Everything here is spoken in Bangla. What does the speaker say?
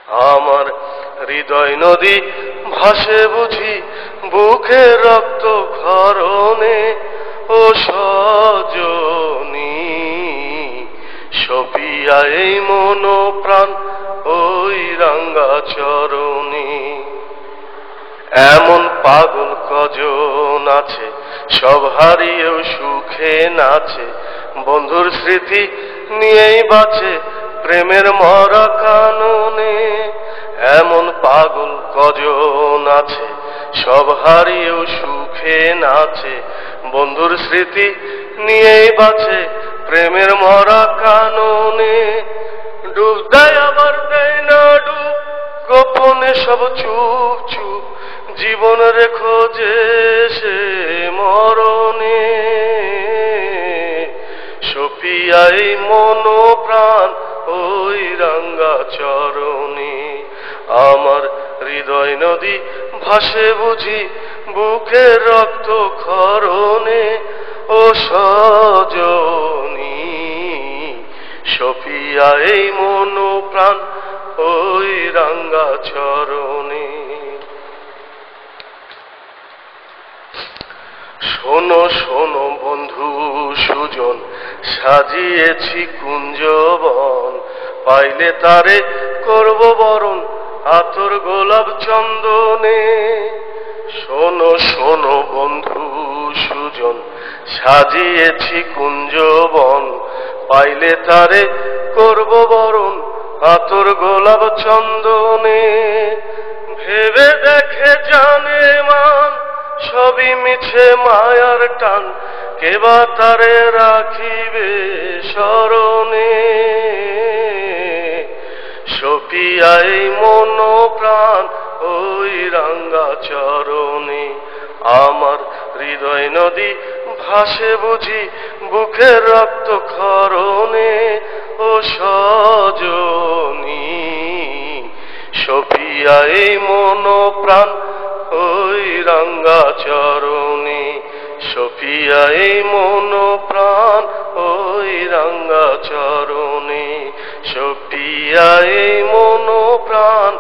আমার হৃদয় নদী ভাসে বুঝি বুকের রক্ত ক্ষরণে, ও সজনী সপিয়া এই মন প্রাণ ওই রাঙ্গা চরণে। এমন পাগল কজন আছে সব হারিয়েও সুখে নাচে, বন্ধুর স্মৃতি নিয়েই বাঁচে প্রেমের মরা কাননে। এমন পাগল কজন আছে সব হারিয়েও সুখে নাচে, বন্ধুর স্মৃতি নিয়েই বাঁচে প্রেমের মরা কাননে। ডুব দেয় আবার দেয় না ডুব, গোপনে সব চুপ চুপ, জীবন রেখো যে সে মরণে। সপিয়াই মন প্রাণ ওই রাঙ্গা চরণে। আমার হৃদয় নদী ভাসে বুঝি বুকের রক্ত ক্ষরণে, ও সজনী সপিয়াই মন প্রাণ ওই রাঙ্গা চরণে। শোনো শোনো বন্ধু সুজন, সাজিয়েছি কুঞ্জবন, পাইলে তারে করব বরণ আতর গোলাপ চন্দনে। শোনো শোনো বন্ধু সুজন, সাজিয়েছি কুঞ্জবন, পাইলে তারে করব বরণ আতর গোলাপ চন্দনে। ভেবে দেখে জানে মান সবই মিছে মায়ার টান, কেবা তারে রাখিবে স্মরণে। সপিয়াই মন প্রাণ ওই রাঙ্গা চরণে। আমার হৃদয় নদী ভাসে বুঝি বুকের রক্ত ক্ষরণে, ও সজনী সপিয়াই মন প্রাণ ওই রাঙ্গা চরণে। সপিয়াই মন প্রাণ ওই রাঙ্গা চরণে। সপিয়াই মন প্রাণ